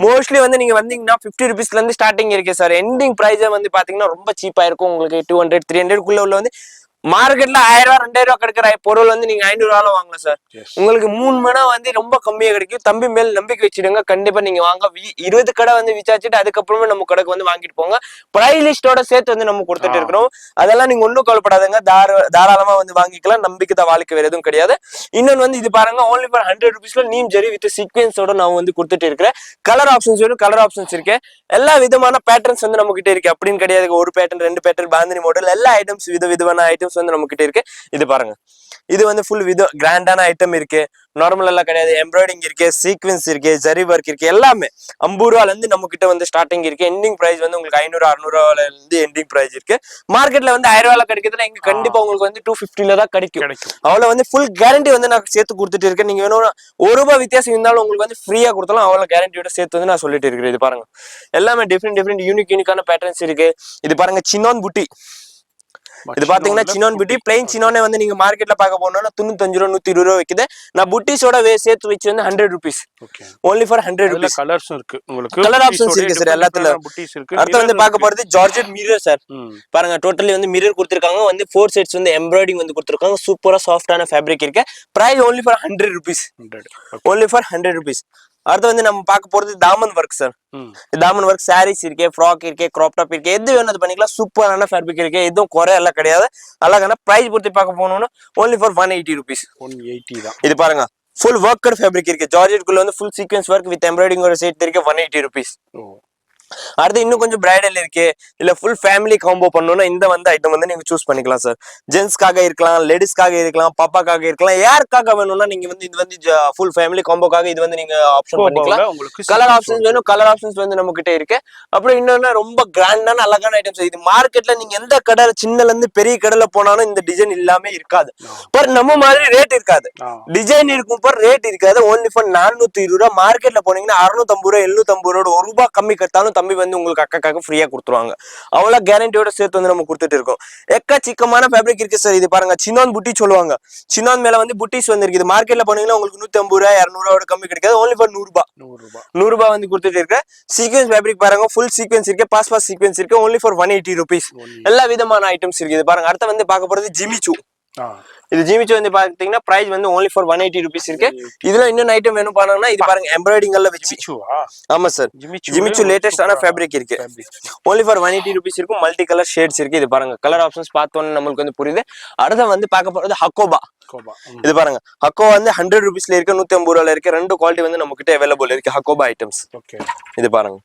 மோஸ்ட்லி வந்து நீங்க வந்தீங்கன்னா 50 rupeesல இருந்து ஸ்டார்டிங் இருக்கு சார். எண்டிங் பிரைஸ் வந்து பாத்தீங்கன்னா ரொம்ப சீப்பா இருக்கும். உங்களுக்கு 200 300 குள்ள உள்ள வந்து மார்க்கெட்ல 1000 ரூபாய் 2000 ரூபாய் கிடைக்கிற பொருள் வந்து நீங்க 500 ரூபாய் வாங்கலாம் சார். உங்களுக்கு 3 மடங்கு வந்து ரொம்ப கம்மியா கிடைக்கும். தம்பி மேல் நம்பிக்கை வச்சிடுங்க, கண்டிப்பா நீங்க வாங்க. 20 கடை வந்து விசாரிச்சுட்டு அதுக்கப்புறமே நம்ம கடைக்கு வந்து வாங்கிட்டு போங்க. பிரைஸ் லிஸ்டோட சேர்த்து வந்து நம்ம கொடுத்துட்டு இருக்கிறோம். அதெல்லாம் நீங்க ஒன்னும் கவலைப்படாதுங்க, தாராளமா வந்து வாங்கிக்கலாம். நம்பிக்கை தான் வாழ்க்கை, வேற எதுவும் கிடையாது. இன்னொன்னு வந்து இது பாருங்க, only for 100 rupeesல நீம் ஜெரி வித் சீக்வென்ஸோட நான் வந்து கொடுத்துட்டு இருக்கிறேன். கலர் ஆப்ஷன்ஸ் வேணும், கலர் ஆப்ஷன்ஸ் இருக்கு. எல்லா விதமான பேட்டர்ன்ஸ் வந்து நம்ம கிட்ட இருக்கு. அப்படின்னு கிடையாது ஒரு பேட்டர்ன் 2 பேட்டர்ன் பாந்தினி மாடல் எல்லா ஐட்டம்ஸ் விதவிதமான ஐட்டம்ஸ் வந்து நம்ம கிட்ட இருக்கு. இது பாருங்க, இது வந்து ஃபுல் கிராண்டான ஐட்டம் இருக்கு. நார்மல் எல்லாம் கிடையாது, எம்ப்ராய்டிங் இருக்கு, சீக்வென்ஸ் இருக்கு, ஜரி ஒர்க் இருக்கு. எல்லாமே 50 ரூபால இருந்து நம்ம கிட்ட வந்து ஸ்டார்டிங் இருக்கு. எண்டிங் பிரைஸ் வந்து உங்களுக்கு 500 600 ரூபாயில இருந்து எண்டிங் பிரைஸ் இருக்கு. மார்க்கெட்ல வந்து 1000 ரூபாயில கிடைக்குதுன்னா இங்க கண்டிப்பா உங்களுக்கு வந்து 250ல தான் கிடைக்கும். அவ்வளவு வந்து ஃபுல் கேரண்டி வந்து நான் சேர்த்து கொடுத்துட்டு இருக்கேன். நீங்க வேணும் 1 ரூபாய் வித்தியாசம் இருந்தாலும் உங்களுக்கு வந்து ஃப்ரீயா கொடுத்தாலும் அவ்வளவு கேரண்டியோட சேர்த்து வந்து நான் சொல்லிட்டு இருக்கிறேன். இது பாருங்க, எல்லாமே டிஃப்ரெண்ட் யூனிக்கான பேட்டர்ன்ஸ் இருக்கு. இது பாருங்க, சின்னான் புட்டி. இது பாத்தீங்கன்னா சினோன் புட்டி, பிளைன் சினோனே வந்து நீங்க மார்க்கெட்ல பார்க்க போனோம்னா 95 ரூபா 120 ரூபா விக்குது. நான் புட்டிஸோட சேர்த்து வச்சு வந்து 100 rupees, only for 100 rupees. Colours இருக்கு, உங்களுக்கு கலர் ஆப்ஷன்ஸ் இருக்கு சார் எல்லாத்துல. அடுத்து வந்து பார்க்க போறது ஜார்ஜெட் மிரர் சார். பாருங்க, டோட்டலி வந்து மிரர் கொடுத்திருக்காங்க. வந்து 4 sets வந்து எம்ப்ராய்டிங் வந்து கொடுத்திருக்காங்க. சூப்பரா சாஃப்டான ஃபேப்ரிக் இருக்கு. Price only for 100 rupees, only for 100 rupees. அடுத்து வந்து நம்ம பார்க்க போறது தாமன் ஒர்க் சார். தாமன் ஒர்க் சாரீஸ் இருக்கு, ஃப்ராக் இருக்கு, கிராப் டாப் இருக்கு, எது வேணும் அது பண்ணிக்கலாம். சூப்பரான ஃபேப்ரிக் இருக்கு, எதுவும் குறை எல்லாம் கிடையாது. அழகான பிரைஸ் பொறுத்து பார்க்க போனோம்னா only for 180 rupees. 180 தான். இது பாருங்க, ஃபுல் ஒர்க்கட் ஃபேப்ரிக் இருக்கு. ஜார்ஜெட் குள்ள வந்து full sequence work with embroidery ஒரு செட் இருக்கு, 180 rupees. அடுத்து இன்னும் கொஞ்சம் பிரைடல் இருக்கு, இல்ல ஃபுல் ஃபேமிலி காம்போ பண்ணணும்னா இந்த வந்து ஐட்டம் வந்து நீங்க சூஸ் பண்ணிக்கலாம் சார். ஜென்ஸ்க்காக இருக்கலாம், லேடிஸ்க்காக இருக்கலாம், பாப்பாக்காக இருக்கலாம், யாருக்காக வேணும்னா நீங்க வந்து இது வந்து ஃபுல் ஃபேமிலி காம்போக்காக இது வந்து நீங்க ஆப்ஷன் பண்ணிக்கலாம். கலர் ஆப்ஷன்ஸ் வேணும், கலர் ஆப்ஷன்ஸ் வந்து நம்ம கிட்ட இருக்கு. அப்புறம் இன்னொன்னு ரொம்ப கிராண்டான அழகான ஐட்டம்ஸ். இது மார்க்கெட்ல நீங்க எந்த கடை சின்னல இருந்து பெரிய கடையில போனாலும் இந்த டிசைன் இல்லாம இருக்காது. பர் நம்ம மாதிரி ரேட் இருக்காது, டிசைன் இருக்கும், பர் ரேட் இருக்காது. only for 420 ரூபா. மார்க்கெட்ல போனீங்கன்னா 650 ரூபா 750 ரூபா, 1 ரூபாய் கம்மி கட்டாலும் தம்பி வந்து உங்களுக்கு அக்காக்காக ஃப்ரீயா கொடுத்துருவாங்க. அவ்வளவு கேரண்டியோட சேர்த்து வந்து நம்ம கொடுத்துட்டு இருக்கோம். எக்கச்சக்கமான ஃபேப்ரிக் இருக்கு சார். இது பாருங்க, சின்னான் புட்டி சொல்லுவாங்க. சின்னான் மேல வந்து புட்டிஸ் வந்து இருக்குது. மார்க்கெட்ல போனீங்கன்னா உங்களுக்கு 150 ரூபாய் 200 ரூபாயோட கம்மி கிடைக்காது. only for 100 ரூபாய் 100 ரூபாய் வந்து கொடுத்துட்டு இருக்க. சீக்வென்ஸ் ஃபேப்ரிக் பாருங்க, ஃபுல் சீக்வென்ஸ் இருக்கு, பாஸ் சீக்வென்ஸ் இருக்கு, only for 180 rupees. எல்லா விதமான ஐட்டம்ஸ் இருக்கு. இது பாருங்க, அடுத்து வந்து பார்க்க போறது ஜிமிச்சு. இது ஜிமிச்சு வந்து பாத்தீங்கன்னா பிரைஸ் வந்து only for 180 rupees இருக்கு. இதுல இன்னொரு ஐட்டம் வேணும் பாருங்கன்னா இது பாருங்க, எம்ப்ராய்டிங் எல்லாம் வச்சு. ஆமா சார், ஜிமிச்சு லேட்டஸ்டான ஃபேப்ரிக் இருக்கு. only for 180 rupees இருக்கு. மல்டி கலர் ஷேட்ஸ் இருக்கு. இது பாருங்க, கலர் ஆப்ஷன்ஸ் பார்த்தோன்னு நம்மளுக்கு வந்து புரியுது. அடுத்து வந்து பார்க்க போறது ஹக்கோபா. இது பாருங்க, ஹக்கோ வந்து 100 rupeesல இருக்கு, 150 ரூபாயில இருக்கு. 2 குவாலிட்டி வந்து நம்ம கிட்ட அவைலபிள் இருக்கு ஹக்கோபா ஐட்டம்ஸ். இது பாருங்க,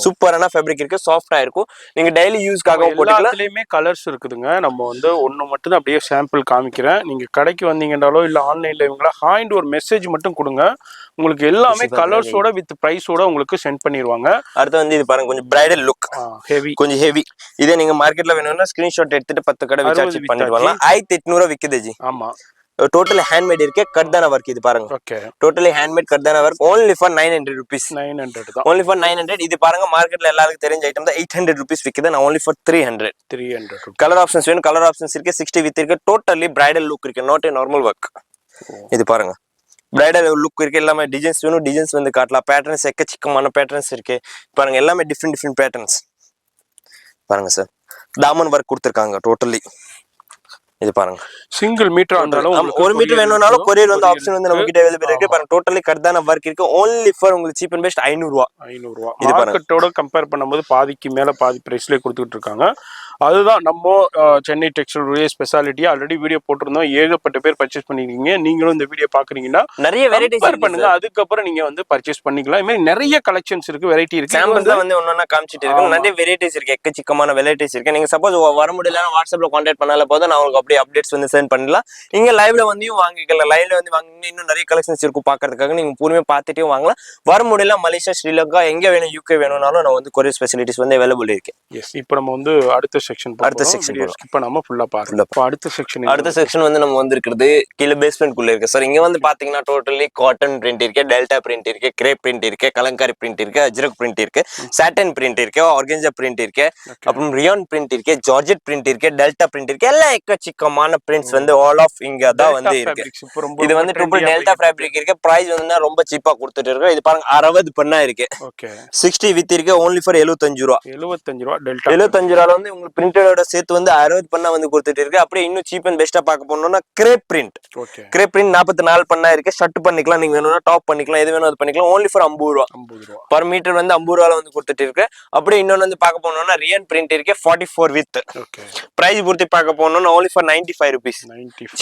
சூப்பரான ஃபேப்ரிக் இருக்கு, சாஃப்டா இருக்கும். நீங்க டெய்லி யூஸ்க்காக போட்டுக்கலாம். எல்லாத்துலயுமே கலர்ஸ் இருக்குதுங்க. நம்ம வந்து ஒண்ணு மட்டும் தான் அப்படியே சாம்பிள் காமிக்கிறேன். நீங்க கடைக்கு வந்தீங்கன்னாலோ இல்ல ஆன்லைன்ல இவங்களா ஹாய்ண்ட் ஒரு மெசேஜ் மட்டும் கொடுங்க, உங்களுக்கு எல்லாமே கலர்ஸோட வித் பிரைஸோட உங்களுக்கு சென்ட் பண்ணிடுவாங்க. அடுத்து வந்து இது பாருங்க, கொஞ்சம் பிரைடல் லுக், ஹெவி, கொஞ்சம் ஹெவி. இதே நீங்க மார்க்கெட்ல வேணும்னா ஸ்கிரீன்ஷாட் எடுத்துட்டு 10 கடை விசாரிச்சு பண்ணிட்டு வரலாம். 1800 விக்குது ஜி. ஆமா, டோட்டலி ஹேண்ட்மேட் இருக்கு, கர்தானா ஒர்க். இது பாருங்க, டோட்டலி ஹேண்ட்மேட் கர்தானா ஒர்க், only for 900 rupees. 900 தான், only for 900. இது பாருங்க, மார்க்கெட்ல எல்லாருக்கும் தெரிஞ்ச ஐட்டம் தான். 800 rupees விக்குது, நான் only for 300. கலர் ஆப்ஷன்ஸ் வேணும், கலர் ஆப்ஷன்ஸ் இருக்கு. 60 வித் இருக்கு. டோட்டலி பிரைடல் லுக் இருக்கு, நாட் a நார்மல் ஒர்க். இது பாருங்க, பிரைடல் லுக் இருக்கு. எல்லாமே டிசைன்ஸ் வேணும், டிசைன்ஸ் வந்து காட்டலாம். பேட்டர்ன்ஸ் எக்கச்சக்கமான பேட்டர்ன்ஸ் இருக்கு. பாருங்க, எல்லாமே டிஃப்ரெண்ட் பேட்டர்ன்ஸ் பாருங்க சார். தாமன் ஒர்க் கொடுத்திருக்காங்க டோட்டலி. இது பாருங்க, சிங்கிள் மீட்டர் இருந்தாலும் 1 மீட்டர் வேணும்னாலும் கொரியர் வந்து ஆப்ஷன் வந்து நம்ம கிட்ட அவைலபிள் இருக்கு. பாருங்க, டோட்டலி கர்தானா ஒர்க் இருக்கு. only for உங்களுக்கு சீப் அண்ட் பெஸ்ட் 500 ரூபாய். 500 ரூபாய் மார்க்கெட்டோட கம்பேர் பண்ணும்போது பாதிக்கு மேல பாதி பிரைஸ்ல கொடுத்துட்டு இருக்காங்க. அதுதான் நம்ம Chennai textile speciality. Already video போட்டிருந்தோம், ஏகப்பட்ட பேர் பர்ச்சேஸ் பண்ணிருக்கீங்க. நீங்களும் இந்த வீடியோ பாக்குறீங்கன்னா நிறைய வெரைட்டிஸ் பண்ணுங்க, அதுக்கப்புறம் நீங்க வந்து பர்ச்சேஸ் பண்ணிக்கலாம். இது மாதிரி நிறைய கலெக்ஷன்ஸ் இருக்கு, வெரைட்டி இருக்கு. சாம்பிள்ஸ் தான் வந்து ஒன்னொன்னா காமிச்சிட்டு இருக்கு. நிறைய வெரைட்டிஸ் இருக்கு, எக்கச்சக்கமான வெரைட்டிஸ் இருக்கு. நீங்க சப்போஸ் வர முடியல வாட்ஸ்அப்ல கான்டாக்ட் பண்ணால போதும், நான் உங்களுக்கு அப்படியே அப்டேட்ஸ் வந்து சென்ட் பண்ணலாம். நீங்க லைவ்ல வந்து வாங்கிக்கலாம். லைவ்ல வந்து வாங்கினா இன்னும் நிறைய கலெக்ஷன்ஸ் இருக்கும் பாக்குறதுக்காக. நீங்க பொறுமையா பார்த்துட்டே வாங்கலாம். வர முடியல மலேசியா, ஸ்ரீலங்கா, எங்க வேணும், யூகே வேணும்னாலும் நான் வந்து கொரியர் ஃபெசிலிட்டிஸ் வந்து அவைலபிள் இருக்கு. இப்போ நம்ம வந்து அடுத்த செக்ஷன் ஸ்கிப் பண்ணாம ஃபுல்லா பாருங்க. அடுத்த செக்ஷன் வந்து நம்ம வந்து இருக்குது கீழே பேஸ்மெண்ட் குள்ள இருக்கு சார். இங்க வந்து பாத்தீங்கன்னா டோட்டலி காட்டன் பிரிண்ட் இருக்கு, டெல்டா பிரிண்ட் இருக்கு, கிரேப் பிரிண்ட் இருக்கு, கலங்காரி பிரிண்ட் இருக்கு, அஜ்ரக் பிரிண்ட் இருக்கு, சாட்டன் பிரிண்ட் இருக்கு, ஆர்கன்ஜா பிரிண்ட் இருக்கு, அப்புறம் ரியான் பிரிண்ட் இருக்கு, ஜார்ஜெட் பிரிண்ட் இருக்கு, டெல்டா பிரிண்ட் இருக்கு. எல்லாம் எக்கச்சக்கமான பிரிண்ட்ஸ் வந்து ஆல் ஆஃப் இங்க தான் வந்து இருக்கு. இது வந்து ட்ரிபிள் டெல்டா ஃபேப்ரிக் இருக்கு. பிரைஸ் வந்து ரொம்ப சீப்பா கொடுத்துட்டு இருக்கு. இது பாருங்க 60 பண்ணா இருக்கு. 60 வித் இருக்கு, only for 75 ரூபாய். 75 ரூபாய் டெல்டா. 75 ரூபாயில வந்து உங்களுக்கு பிரிண்டோட சேர்த்து வந்து 60 பண்ணா வந்து கொடுத்துட்டு இருக்கு. அப்படியே இன்னும் சீப் அண்ட் பெஸ்டா பார்க்க போனோம்னா கிரேப் பிரிண்ட். கிரேப் பிரிண்ட் 44 பண்ணா இருக்கு. ஷர்ட் பண்ணிக்கலாம், நீங்க வேணும்னா டாப் பண்ணிக்கலாம், எது வேணும் அது பண்ணிக்கலாம். ஓன்லி ஃபார் 50 ரூபா பர் மீட்டர் வந்து 50 ரூபால வந்து கொடுத்துட்டு இருக்கு. அப்படியே இன்னொன்னு வந்து பார்க்க போனோம்னா ரியன் பிரிண்ட் இருக்கு 44 வித். பிரைஸ் பூர்த்தி பார்க்க போனோம்னா only for 95 rupees.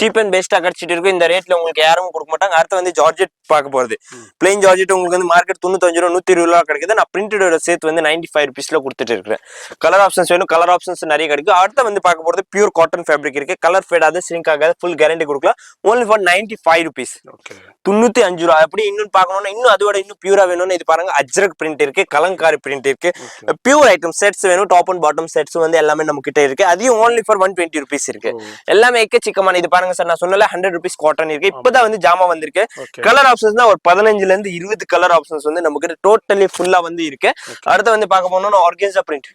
Cheap and பெஸ்டா கிடைச்சிட்டு இருக்கு. இந்த ரேட்ல உங்களுக்கு யாரும் கொடுக்க மாட்டாங்க. அடுத்து வந்து ஜார்ஜெட் பார்க்க போறது. பிளைன் ஜார்ஜெட் உங்களுக்கு வந்து மார்க்கெட் 95 ரூபா 120 ரூபா கிடைக்குது. நான் பிரிண்டடோட சேர்த்து வந்து 95 rupeesல கொடுத்துட்டு இருக்கேன். கலர் ஆப்ஷன்ஸ் வேணும், கலர் ஆப்ஷன்ஸ் நிறைய கிடைக்கும். அடுத்து வந்து பார்க்க போறது பியூர் காட்டன் ஃபேப்ரிக் இருக்கு. கலர் ஃபேட் ஆகாது, ஷ்ரிங்க் ஆகாது, ஃபுல் கேரண்டி கொடுக்கலாம். Only for 95 rupees. 95 ரூபா. அப்படி இன்னும் பார்க்கணும்னா இன்னும் அதோட இன்னும் பியூரா வேணும்னு இது பாருங்க அஜ்ரக் பிரிண்ட் இருக்கு, கலங்காரி பிரிண்ட் இருக்கு. பியூர் ஐட்டம் செட்ஸ் வேணும், டாப் அண்ட் பாட்டம் செட்ஸ் வந்து எல்லாமே நம்ம கிட்ட இருக்கு. அதையும் ஓன்லி ஃபார் 120 rupees இருக்கு. எல்லாமே எக்கச்சக்கமான இது பாருங்க சார், நான் சொன்னல 100 rupees காட்டன் இருக்கு. இப்பதான் வந்து ஜாமா வந்திருக்கு. கலர் ஆப்ஷன்ஸ் தான் ஒரு 15ல இருந்து 20 கலர் ஆப்ஷன்ஸ் வந்து நமக்கு டோட்டலி ஃபுல்லா வந்து இருக்கு. அடுத்து வந்து பார்க்க போனோம்னா organza print.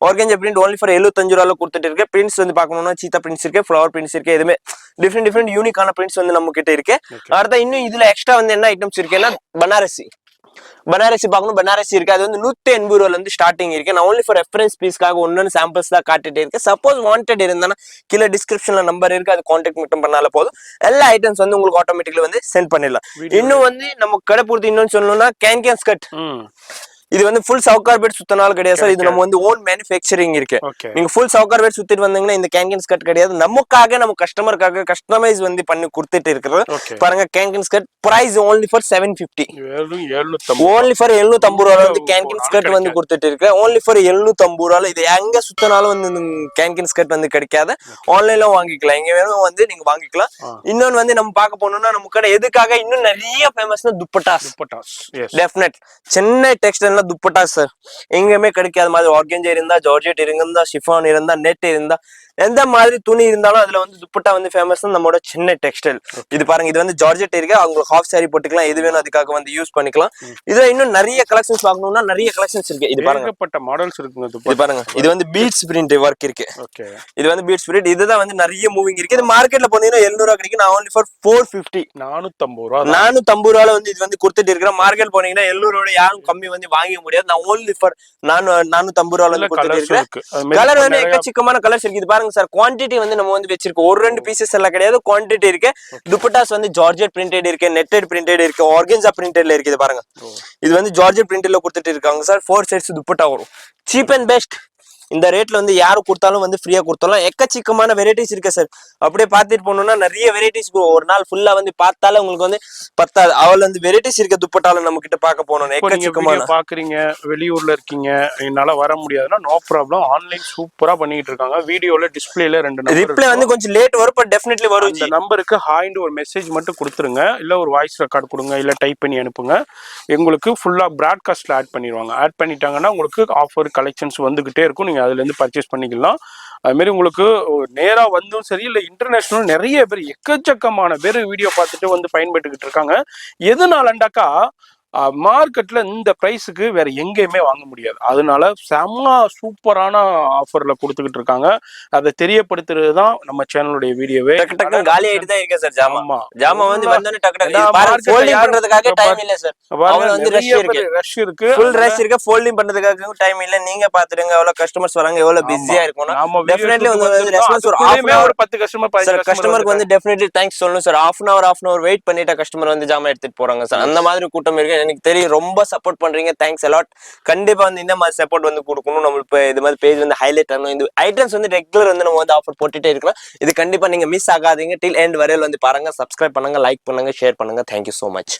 Organza print only for 75 ரூபால கொடுத்துட்டு இருக்கு. பிரிண்ட்ஸ் வந்து பார்க்கணும்னா சீதா பிரிண்ட்ஸ் இருக்கு, ஃப்ளவர் பிரிண்ட்ஸ் இருக்கு. எதுவுமே டிஃப்ரெண்ட் யூனிக்கான பிரிண்ட்ஸ் வந்து நம்ம கிட்ட இருக்கு. அடுத்து இன்னும் இதுல எக்ஸ்ட்ரா வந்து என்ன ஐட்டம்ஸ் இருக்குன்னா பனாரசி பார்க்கணும். பனாரசி இருக்கு. அது வந்து 180 ரூபால இருந்து ஸ்டார்டிங் இருக்கு. நான் ஓன்லி ஃபார் ரெஃபரன்ஸ் பீஸ்க்காக ஒன்னு சாம்பிள்ஸ் தான் காட்டிட்டே இருக்கேன். சப்போஸ் வாண்டட் இருந்தா கீழே டிஸ்கிரிப்ஷன்ல நம்பர் இருக்கு, அது கான்டாக்ட் மட்டும் பண்ணால போதும். எல்லா ஐட்டம்ஸ் வந்து உங்களுக்கு ஆட்டோமேட்டிக்கலி வந்து சென்ட் பண்ணிடலாம். இன்னும் வந்து நம்ம கடை பொறுத்து இன்னொன்னு சொல்லணும்னா கேன் ஸ்கர்ட். இது வந்து ஃபுல் சவுக்கார் பெட் சுத்தனால கிடையாது சார். இது நம்ம வந்து ஓன் மேனுஃபேக்சரிங் இருக்கு. நீங்க ஃபுல் சவுக்கார் பெட் சுத்திட்டு வந்தீங்கன்னா இந்த கேன் ஸ்கர்ட் கிடையாது. நமக்காக நம்ம கஸ்டமருக்காக கஸ்டமைஸ் வந்து பண்ணி கொடுத்துட்டு இருக்கிறது. பாருங்க can skirt price only for 750. Only for 750 ரூபால வந்து கேன் ஸ்கர்ட் வந்து கொடுத்துட்டு இருக்கு. ஓன்லி ஃபார் 750 ரூபால இது எங்க சுத்தனாலும் வந்து கேன் ஸ்கர்ட் வந்து கிடைக்காது. ஆன்லைன்ல வாங்கிக்கலாம், எங்க வேணும் வந்து நீங்க வாங்கிக்கலாம். இன்னொன்னு வந்து நம்ம பார்க்க போனோம்னா நம்ம கடை எதுக்காக இன்னும் நிறைய ஃபேமஸ்னா dupattas. Definite Chennai textile dupatta sir எங்கேயுமே கிடைக்காத மாதிரி. ஆர்கன்ஜா இருந்தா, ஜார்ஜெட் இருந்தா, ஷிஃபான் இருந்தா, நெட் இருந்தா, எந்த மாதிரி துணி இருந்தாலும் அதுல வந்து துப்பட்டா வந்து ஃபேமஸ் நம்மளோட சென்னை டெக்ஸ்டைல். இது பாருங்க, இது வந்து ஜார்ஜெட் இருக்கு. அவங்களுக்கு ஹாஃப் சாரி போட்டுக்கலாம், எது வேணும் அதுக்காக வந்து யூஸ் பண்ணிக்கலாம். இதுல இன்னும் நிறைய கலெக்ஷன்ஸ் பார்க்கணும்னா நிறைய கலெக்ஷன்ஸ் இருக்கு. இது பாருங்க மாடல்ஸ் இருக்குங்க. இது பாருங்க, இது வந்து பீட்ஸ் பிரிண்ட் ஒர்க் இருக்கு. இது வந்து பீட்ஸ் பிரிண்ட். இதுதான் வந்து நிறைய மூவிங் இருக்கு. இது மார்க்கெட்ல போனீங்கன்னா 700 ரூபா கிடைக்கும். நான் ஓன்லி ஃபார் 450 450 ரூபால வந்து இது வந்து கொடுத்துட்டு இருக்கிறேன். மார்க்கெட் போனீங்கன்னா 700 ரூபாய் யாரும் கம்மி வந்து வாங்க முடியாது. நான் ஓன்லி ஃபார் 450 ரூபால வந்து கொடுத்துட்டு இருக்கேன். கலர் வந்து எக்கச்சக்கமான கலர்ஸ் இருக்கு. இது பாருங்க சார், குவான்டிட்டி வந்து நம்ம வந்து வச்சிருக்கோம். ஒரு 2 பீசஸ் எல்லாம் கிடையாது, குவான்டிட்டி இருக்கு. துப்பட்டாஸ் வந்து ஜார்ஜெட் பிரிண்டட் இருக்கு, நெட்டட் பிரிண்டட் இருக்கு, ஆர்கன்ஜா பிரிண்டட்ல இருக்கு. இது பாருங்க, இது வந்து ஜார்ஜெட் பிரிண்டட்ல கொடுத்துட்டு இருக்காங்க சார். 4 செட்ஸ் துப்பட்டா வரும். Cheap and best. இந்த ரேட்ல வந்து யாரு கொடுத்தாலும் வந்து ஃப்ரீயா கொடுத்தாலும் எக்கச்சக்கமான வெரைட்டிஸ் இருக்கு சார். அப்படியே பார்த்துட்டு போனோம்னா நிறைய வெரைட்டிஸ் ஒரு நாள் ஃபுல்லா வந்து பார்த்தாலும் உங்களுக்கு வந்து பத்தாது. அவள் வந்து வெரைட்டிஸ் இருக்க துப்பட்டாலும் நம்ம கிட்ட பார்க்க போனோம். எக்கச்சக்கமான பாக்குறீங்க, வெளியூர்ல இருக்கீங்க, என்னால வர முடியாதுன்னா நோ ப்ராப்ளம், ஆன்லைன் சூப்பரா பண்ணிட்டு இருக்காங்க. வீடியோல டிஸ்பிளேல 2 ரிப்ளை வந்து கொஞ்சம் லேட் வரும், பட் டெஃபினெட்லி வரும். இந்த நம்பருக்கு ஹாய்னு ஒரு மெசேஜ் மட்டும் கொடுத்துருங்க, இல்ல ஒரு வாய்ஸ் ரெக்கார்ட் கொடுங்க, இல்ல டைப் பண்ணி அனுப்புங்க. உங்களுக்கு ஃபுல்லா பிராட்காஸ்ட்ல ஆட் பண்ணிடுவாங்க. ஆட் பண்ணிட்டாங்கன்னா உங்களுக்கு ஆஃபர் கலெக்ஷன்ஸ் வந்துகிட்டே இருக்கும். நீங்க அதுல இருந்து பர்ச்சேஸ் பண்ணிக்கலாம். அது மாதிரி உங்களுக்கு நேரா வந்தும் சரி, இல்ல இன்டர்நேஷனல் நிறைய பேர் எக்கச்சக்கமான பேர் வீடியோ பார்த்துட்டு வந்து பயன்பட்டுக்கிட்டு இருக்காங்க. எதனாலண்டாக்கா மார்க்கெட்ல இந்த பிரைஸுக்கு வேற எங்கேயுமே வாங்க முடியாது. அதனால செம்ம சூப்பரான ஆஃபர்ல கொடுத்துக்கிட்டு இருக்காங்க. அதை தெரியப்படுத்துறதுதான் நம்ம சேனலுடைய வீடியோவே. காலி ஆயிட்டு தான் இருக்கு சார். ஜாமா வந்து வந்தோனே டக்கு டக்கு ஃபோல்டிங் பண்றதுக்காக டைம் இல்ல சார். அவங்க வந்து ரஷ் இருக்கு, ஃபுல் ரஷ் இருக்கு. ஃபோல்டிங் பண்றதுக்காக டைம் இல்ல. நீங்க பாத்துடுங்க எவ்வளவு கஸ்டமர்ஸ் வராங்க, எவ்வளவு பிஸியா இருக்கும். டெஃபினெட்லி வந்து ரெஸ்பான்ஸ் ஒரு ஒரு 10 கஸ்டமர் சார். கஸ்டமருக்கு வந்து டெஃபினெட்லி தேங்க்ஸ் சொல்லணும் sir. half an hour wait பண்ணிட்ட கஸ்டமர் வந்து ஜாமா எடுத்துட்டு போறாங்க சார். அந்த மாதிரி கூட்டம் இருக்கு. எனக்கு தெரியும், ரொம்ப சப்போர்ட் பண்றீங்க. Thanks a lot. கண்டிப்பா வந்து இந்த மாதிரி சப்போர்ட் வந்து கொடுக்கணும். நம்மளுக்கு இது மாதிரி பேஜ் வந்து ஹைலைட் ஆகணும். இந்த ஐட்டம்ஸ் வந்து ரெகுலர் வந்து நம்ம வந்து ஆஃபர் போட்டுட்டே இருக்கலாம். இது கண்டிப்பா நீங்க மிஸ் ஆகாதீங்க. டில் எண்ட் வரையில் வந்து பாருங்க. சப்ஸ்கிரைப் பண்ணுங்க, லைக் பண்ணுங்க, ஷேர் பண்ணுங்க. Thank you so much.